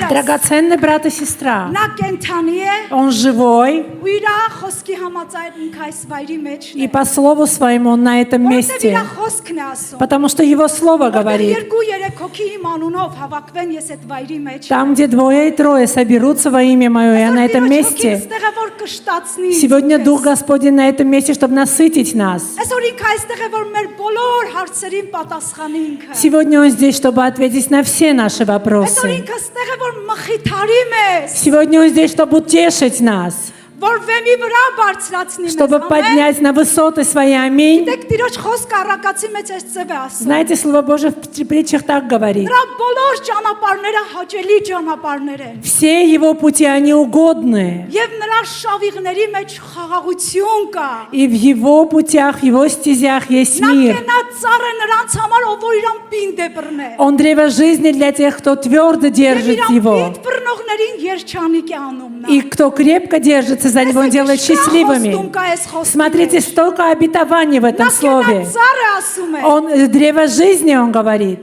Драгоценный брат и сестра. Он живой. И по слову своему он на этом месте. Потому что его слово говорит. Там, где двое и трое соберутся во имя Мое, я на этом месте. Сегодня Дух Господень на этом месте, чтобы насытить нас. Сегодня Он здесь, чтобы ответить на все наши вопросы. Сегодня Он здесь, чтобы утешить нас. Чтобы поднять на высоты свои. Аминь. Знаете, Слово Божие в притчах так говорит. Все Его пути, они угодны. И в Его путях, в Его стезях есть мир. Он древо жизни для тех, кто твердо держит Его. И кто крепко держится за Него, Он делает счастливыми. Смотрите, столько обетований в этом слове. Он древо жизни, Он говорит.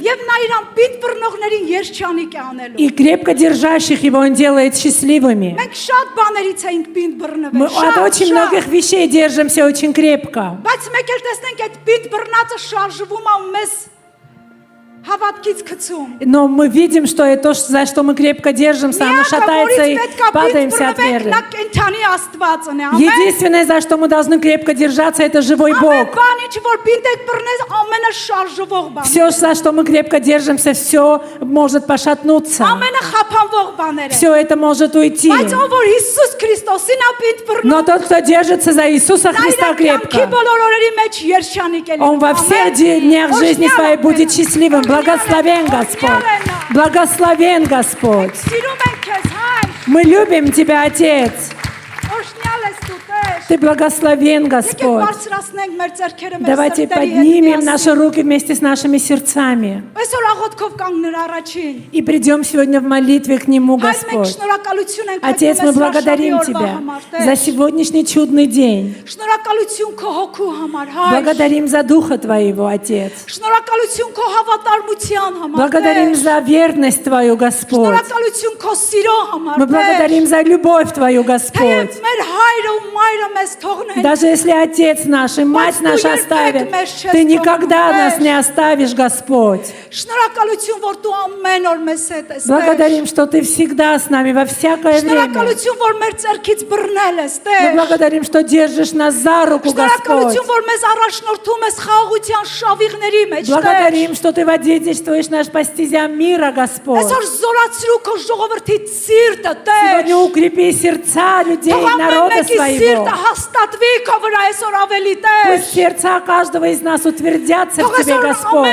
И крепко держащих Его Он делает счастливыми. Мы от очень многих вещей держимся очень крепко. Но мы видим, что это то, за что мы крепко держимся, оно шатается и падаемся от веры. Единственное, за что мы должны крепко держаться, это живой Бог. Все, за что мы крепко держимся, все может пошатнуться. Все это может уйти. Но тот, кто держится за Иисуса Христа крепко, он во всех днях жизни своей будет счастливым. Благословен Господь. Благословен Господь. Мы любим Тебя, Отец. Ты благословен, Господь. Давайте поднимем наши руки вместе с нашими сердцами и придем сегодня в молитве к Нему, Господь. Отец, мы благодарим Тебя за сегодняшний чудный день. Благодарим за Духа Твоего, Отец. Благодарим за верность Твою, Господь. Мы благодарим за любовь Твою, Господь. Даже если Отец наш и Мать наша оставят, Ты никогда нас не оставишь, Господь. Благодарим, что Ты всегда с нами во всякое время. Мы благодарим, что держишь нас за руку, Господь. Благодарим, что Ты водительствуешь нас по стезям мира, Господь. Сегодня укрепи сердца людей, народа своего. Пусть сердца каждого из нас утвердятся в Тебе, Господь.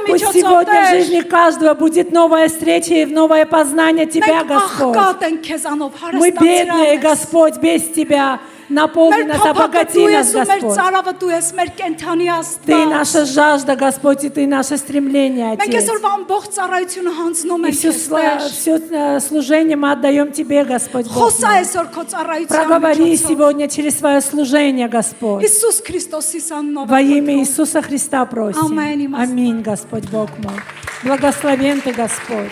Пусть сегодня в жизни каждого будет новая встреча и новое познание Тебя, Господь. Мы бедные, Господь, без Тебя. Наполни нас, обогати нас, Господь. Ты наша жажда, Господь, и Ты наше стремление, Отец. И все служение мы отдаем Тебе, Господь Бог. Проговори сегодня через свое служение, Господь. Во имя Иисуса Христа просим. Аминь, Господь Бог мой. Благословен Ты, Господь.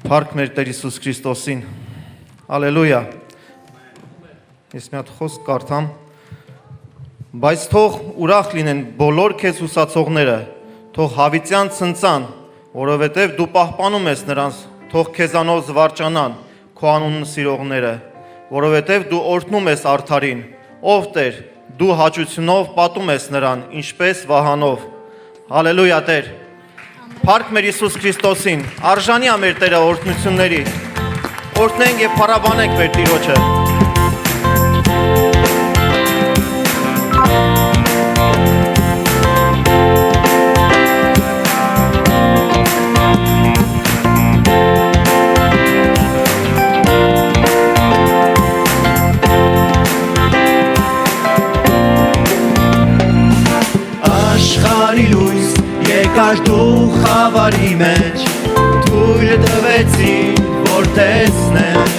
Փառք մեր Տեր Հիսուս Քրիստոսին։ Հալելույա։ Ես մի հատ խոսք կարդամ։ Բայց թող ուրախ լինեն բոլոր քեզ հուսացողները, թող հավիտյան ցնցան, որովհետև դու պահպանում ես նրանց, թող քեզանով զվարճանան քո անունը սիրողները, որովհետև դու օրհնում ես արդարին, ով Տեր, դու հաճությունով պատում ես նրան, ինչպես վահանով։ Հալելույա Տեր։ Փառք մեր Հիսուս Քրիստոսին, արժանի է մեր Տերը օրհնությունների, օրհնենք և փառաբանենք մեր Տիրոջը։ Աշխարհի լույս եկար դու խավարի մեջ, թույլ տվեցին, որ տեսնեն,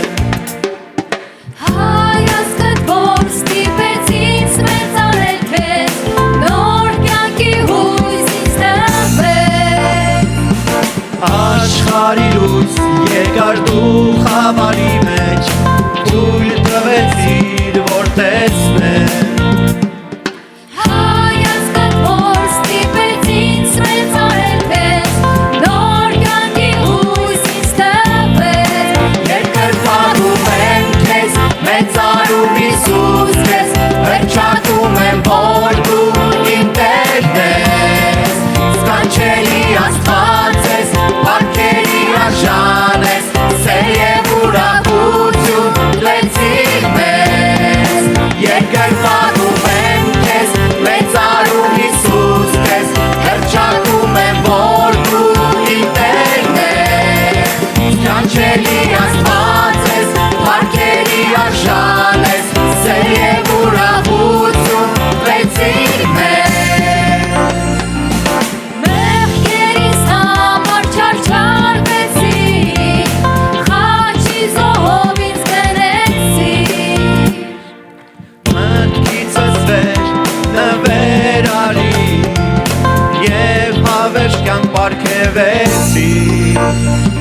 պարգևեցի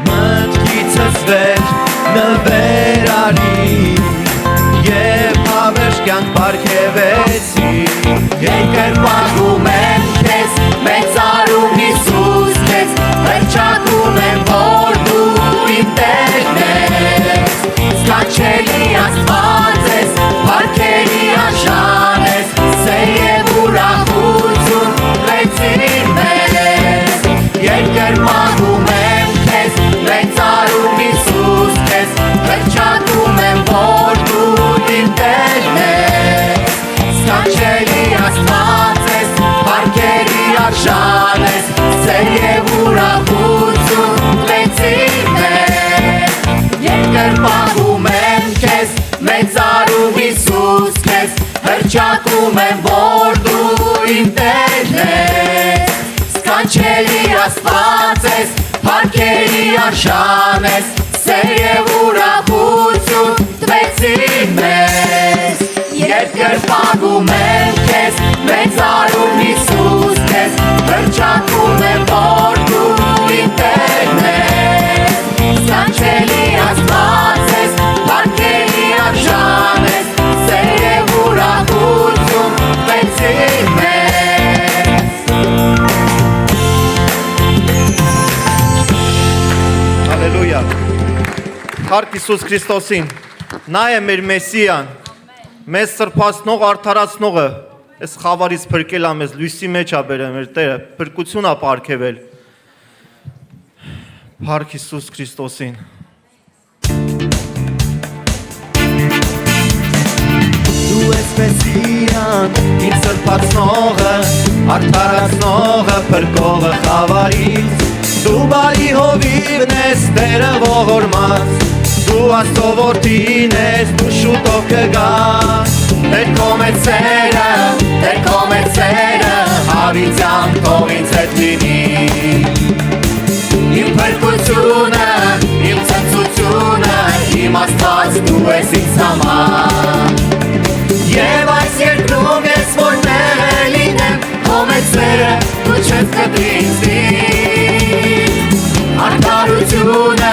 Մտքիցս վեր նվեր արի Եվ հավերժ կյանք պարգևեցի Երկրպագում եմ քեզ մեծարում Հիսուս քեզ Հռչակում եմ որ դու իմ Տերն ես Սքանչելի Աստված ես Փառքերի արժան ես Սեր և ուրախություն տվեցիր մեզ Երկրպագում եմ քեզ մեծարում Հիսուս քեզ Հռչակում եմ որ դու իմ Տերն ես Սքանչելի Աստված ես Փառքերի արժան ես Սեր և ուրախություն տվեցիր մեզ Երկրպագում եմ քեզ մեծարում Հիսուս քեզ Հռչակում եմ որ դու իմ Տերն ես Սքանչելի Աստված ես Փառքերի արժան ես Սեր և ուրախություն տվեցիր մեզ Երկրպագում եմ քեզ մեծարում Հիսուս քեզ Հռչակում եմ որ դու իմ Տերն ես Սքանչելի Աստված ես Փառքերի արժան ես Սեր և ուրախություն տվեցիր մեզ Հալելույա Փառք Հիսուս Քրիստոսին Նա է մեր Մեսիան Մեզ սրբացնող արդարացնողը Այս խավարից փրկել ա մեզ լույսի մեջ ա բերել մեր Տերը փրկություն ա պարգևել Փառք Հիսուս Քրիստոսին Դու ես Մեսիան, իմ սրբացնողը, արդարացնողը, փրկողը խավարից Դու բարի հովիվն ես, Տերը ողորմած Դու Աստծո որդին ես, դու շուտով կգաս Տեր քո մեծ սերը, հավիտյան թող ինձ հետ լինի Իմ փրկությունը, իմ ցնծությունը, իմ Աստված դու ես ինձ համար Եվ այս երկրում ես որ տեղ է լինեմ, քո մեծ սերը դու չես կտրի ինձնից Արդարությունը,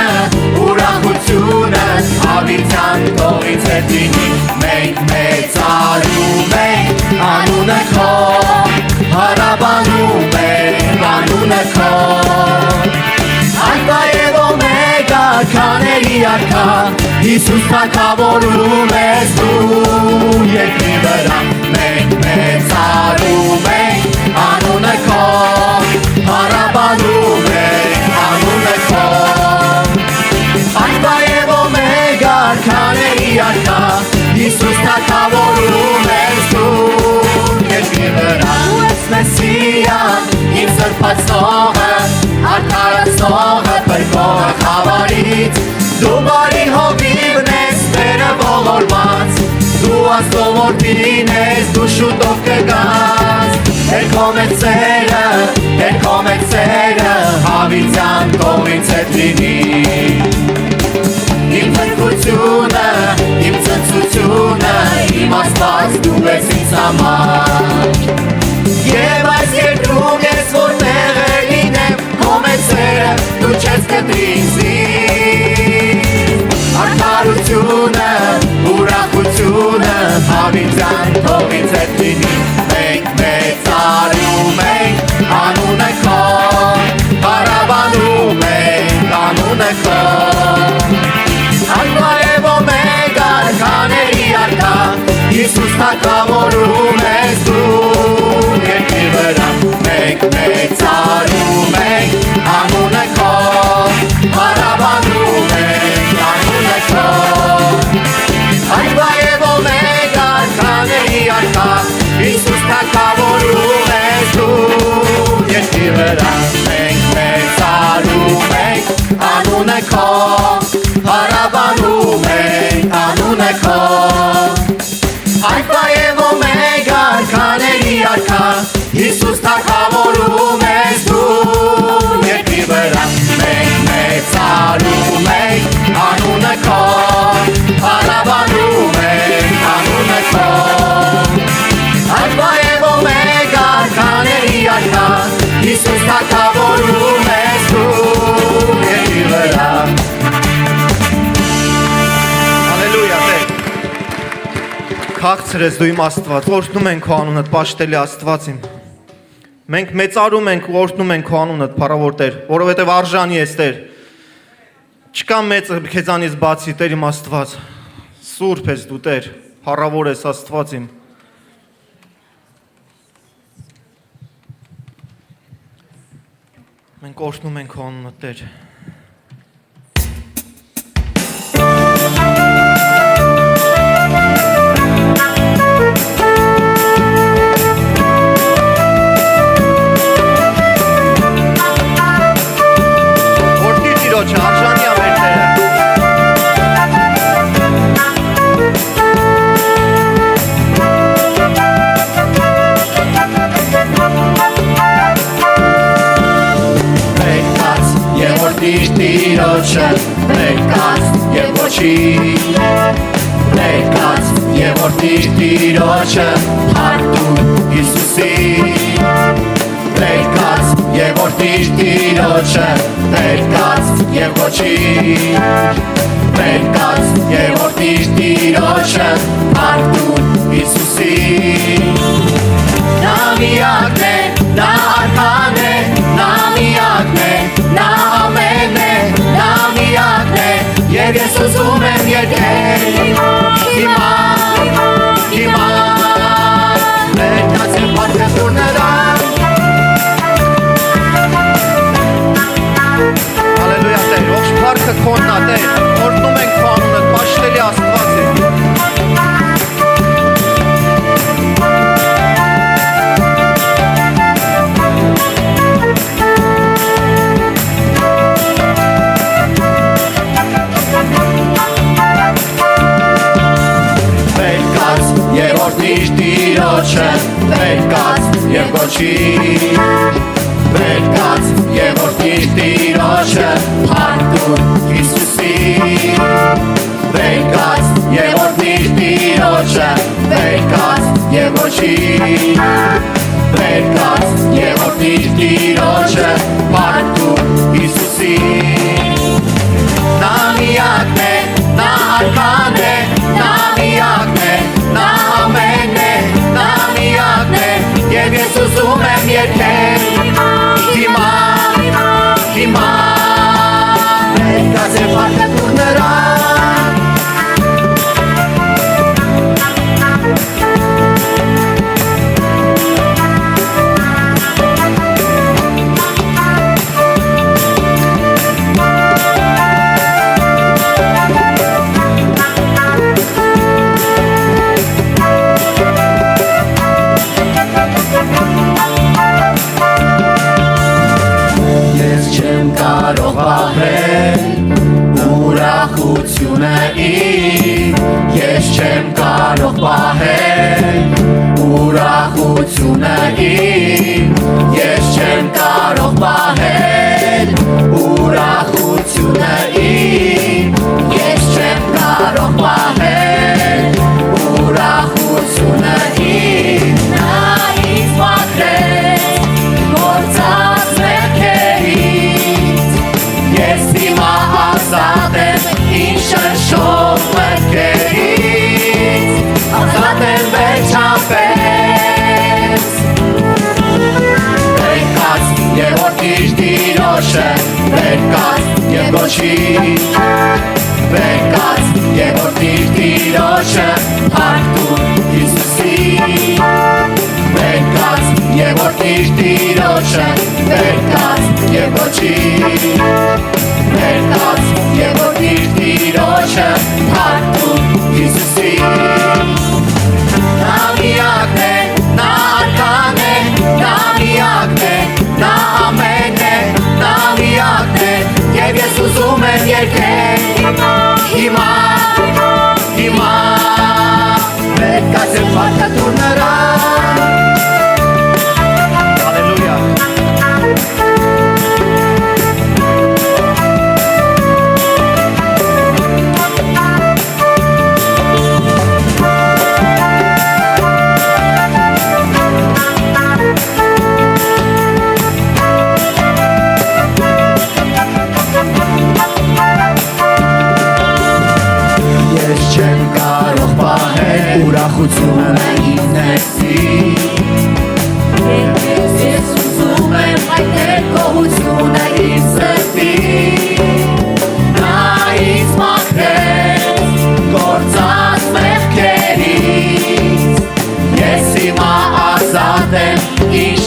ուրախությունը, հավիտյան թող ինձ հետ լինի Մենք մեծարում ենք անունը քո, հարաբանում ենք անունը քո Ալֆա և օմեգա, քաների արքա, Հիսուս թագավորում ես դու երկրի վրա Մենք մեծարում ենք անունը քո, հարաբանում ենք անունը քո Ալֆա և օմեգա, քաների արքա, Հիսուս թագավորում ես դու երկրի վրա Դու ես Մեսիան, իմ սրբացնողը, արդարացնողը, փրկողը խավարից Դու բարի հովիվն ես, Տերը ողորմած Դու Աստծո որդին ես, դու շուտով կգաս Տեր քո մեծ սերը, հավիտյան թող ինձ հետ լինի Իմ փրկությունը, իմ ցնծությունը, իմ Աստված դու ես ինձ համար Եվ այս երկրում ես որ տեղ է լինեմ, քո մեծ սերը դու չես կտրի ինձնից Արդարությունը, ուրախությունը, հավիտյան թող ինձ հետ լինի Մենք մեծարում ենք անունը քո, հարաբանում ենք անունը քո Ալֆա և օմեգա, քաների արքա, Հիսուս թագավորում ես դու երկրի վրա Մենք մեծարում ենք անունը քո, հարաբանում ենք անունը քո Ալֆա և օմեգա, քաների արքա, Հիսուս թագավորում ես դու երկրի վրա Մենք մեծարում ենք անունը քո, հարաբանում ենք անունը քո Ալֆա և օմեգա, քաների արքա, Հիսուս թագավորում ես դու երկրի վրա Մենք մեծարում ենք անունը քո Բաղցր ես դու իմ Աստված, օրհնում ենք քո անունդ, պաշտելի Աստված իմ։ Մենք մեծարում ենք ու օրհնում ենք քո անունդ, փառավոր Տեր, որովհետև արժանի ես Տեր։ Չկա մեծ քեզանից բացի Տեր իմ Աստված։ Սուրբ ես դու Տեր, փառավոր ես Աստված իմ։ Մենք օրհնում ենք քո անունդ, Տեր։ Տիրոջը ներկաց եւ ոչինչ ներկաց եւ օրհնիր Տիրոջը հարդու Հիսուսի ներկաց եւ օրհնիր Տիրոջը ներկաց եւ ոչինչ ներկաց եւ օրհնիր Տիրոջը հարդու Հիսուսի նա միակն է նա արքան է նա միակն է նա ամեն է նա միակն է եւ ես ուզում եմ երգել հիմա ներկաց եմ պատկերում նրան Հալելույա Տեր, ողջ փառքը քոնն է Տեր, օրհնում ենք քո անունդ, պաշտելի Աստված է։ Եվ օրհնիր Տիրոջը ներկաց եւ ոչինչ ներկաց եւ օրհնիր Տիրոջը հարդու Հիսուսի ներկաց եւ օրհնիր Տիրոջը ներկաց եւ ոչինչ ներկաց եւ օրհնիր Տիրոջը հարդու Հիսուսի նա միակն է նա արքան է նա միակն է նա ամեն է նա միակն է եւ ես ուզում եմ երգել հիմա ներկաց եմ պատկերում նրան կարող պահել ուրախությունը իմ ես չեմ կարող պահել ուրախությունը իմ ես չեմ կարող պահել ուրախությունը իմ ես չեմ կարող պահել ուրախությունը իմ նա ինձ պատրեց գործած Ես հիմա ազատ եմ ինչ շնչող մտքերից ազատ եմ վերջապես ներկաց եւ օրհնիր Տիրոջը ներկաց եւ ոչինչ ներկաց եւ օրհնիր Տիրոջը հարդու Հիսուսի ներկաց եւ օրհնիր Տիրոջը ներկաց եւ ոչինչ ներկաց եւ օրհնիր Տիրոջը հարդու Հիսուսի նա միակն է նա արքան է նա միակն է նա ամեն է նա միակն է եւ ես ուզում եմ երգել հիմա ներկաց եմ պատկերում նրան Հալելույա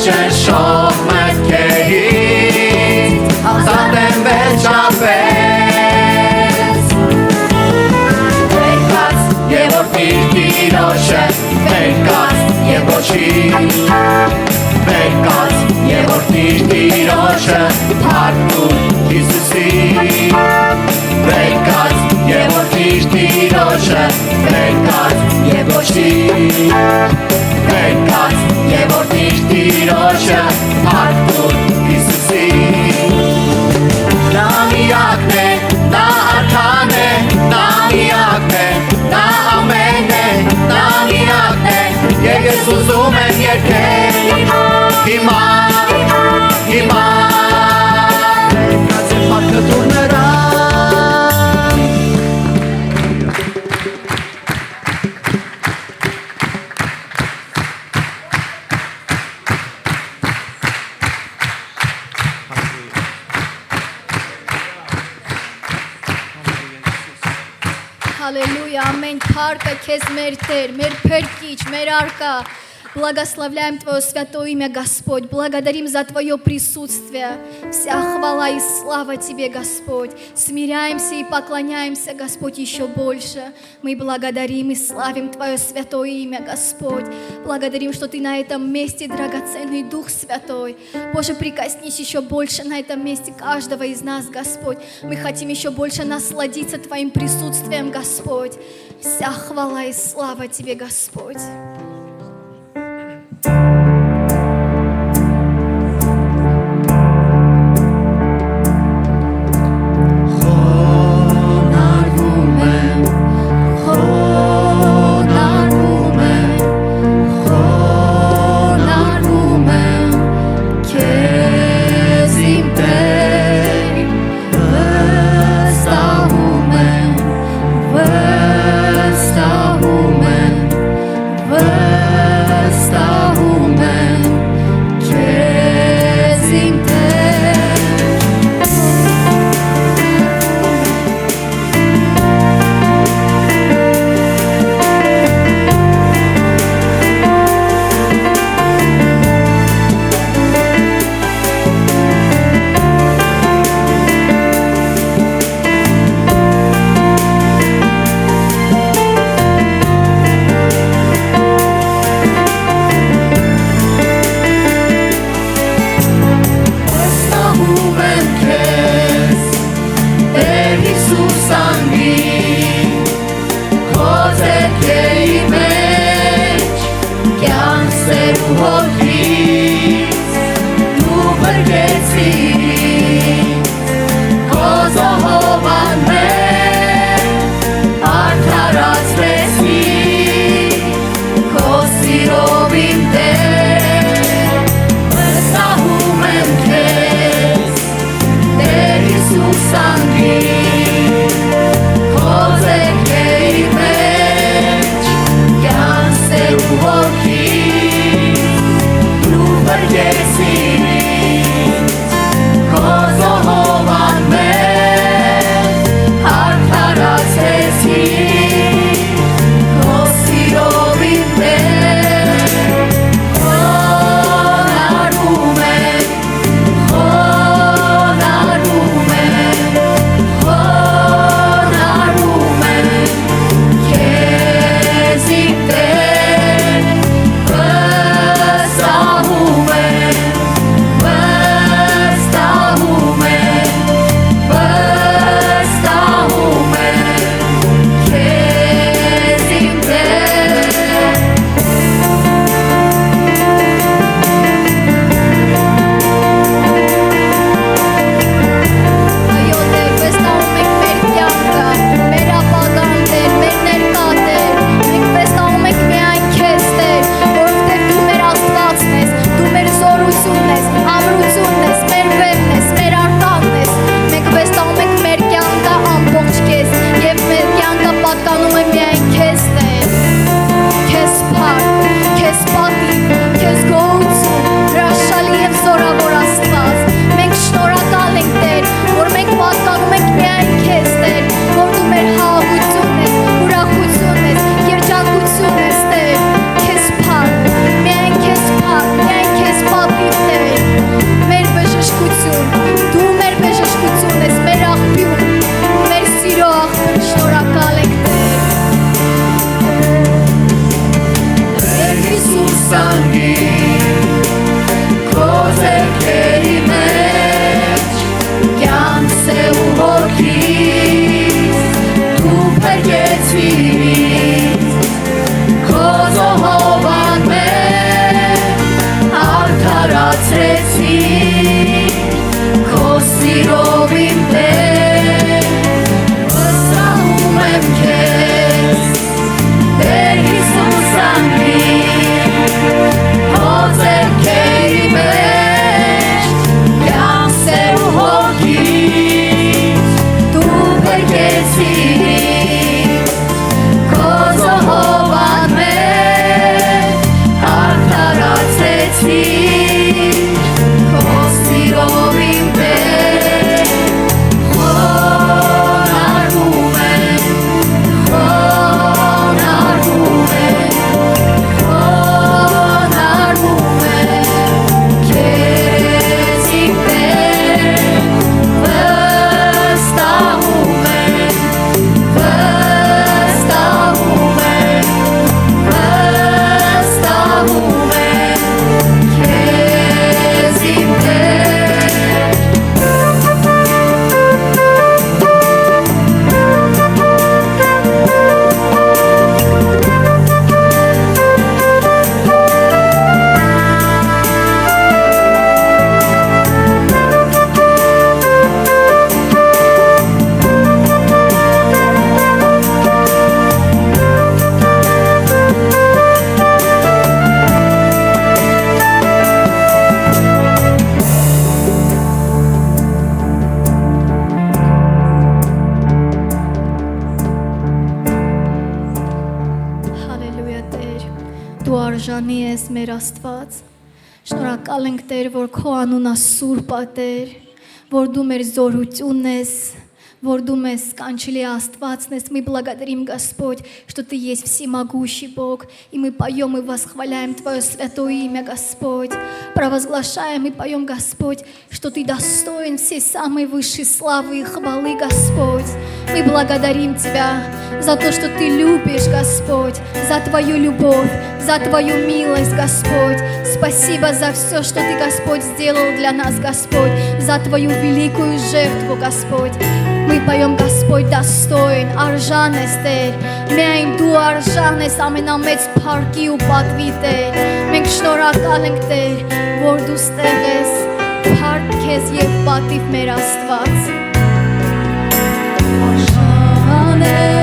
շնշող մտքերից ազատ եմ վերջապես Վերկաց և որդիր Տիրոջը Վերկաց և ոչի Վերկաց և որդիր Տիրոջը Թարդուն Հիսուսի Վերկաց և որդիր Տիրոջը Վերկաց և ոչի Վերկաց և որդիր Տիրոջը Թարդուն Հիսուսի Նա միակն է, նա արքան է, նա միակն է, նա ամեն է, նա միակն է Եվ ես ուզում եմ երգել Հիմա, հիմա Վերկաց է պարտքը տուր նրան Аллилуйя, аминь. Փառքը քեզ մեր Տեր, մեր Փրկիչ, մեր Արկա, Благословляем Твое святое имя, Господь. Благодарим за Твое присутствие. Вся хвала и слава Тебе, Господь. Смиряемся и поклоняемся, Господь, еще больше. Мы благодарим и славим Твое святое имя, Господь. Благодарим, что Ты на этом месте, драгоценный Дух Святой. Боже, прикоснись еще больше на этом месте каждого из нас, Господь. Мы хотим еще больше насладиться Твоим присутствием, Господь. Вся хвала и слава Тебе, Господь. քո ձեռքերի մեջ կյանքս է ու հոգիս դու փրկեցիր քո զոհովան մեջ արդարացրեցիր քո սիրով իմ Տեր վստահում եմ քեզ Տեր Հիսուս անգին քո ձեռքերի մեջ կյանքս է ու հոգիս դու փրկեցիր քո զոհովան մեջ արդարացրեցիր քո սիրով իմ Տեր խոնարհվում եմ քեզ իմ Տեր վստահում եմ քեզ իմ Տեր Հալելույա Տեր, դու արժանի ես մեր Աստված։ Շնորհակալ ենք Տեր, որ քո անունը սուրբ է Տեր, որ դու մեր զորությունն ես, որ дու մեզ կանչելի Աստվածն ես. Мы благодарим, Господь, что Ты есть всемогущий Бог, и мы поем и восхваляем Твое святое имя, Господь. Провозглашаем и поем, Господь, что Ты достоин всей самой высшей славы и хвалы, Господь. Мы благодарим Тебя за то, что Ты любишь, Господь, за Твою любовь, за Твою милость, Господь. Спасибо за все, что Ты, Господь, сделал для нас, Господь, за Твою великую жертву, Господь. Мы поем, Господь, достоин, արժան ես Տեր, միայն դու արժան ես ամենամեծ փառքի ու պատվի Տեր։ Մենք շնորհակալ ենք Տեր, որ դու ստեղ ես, փառք քեզ եւ պատիվ մեր Աստված։ Արժան ես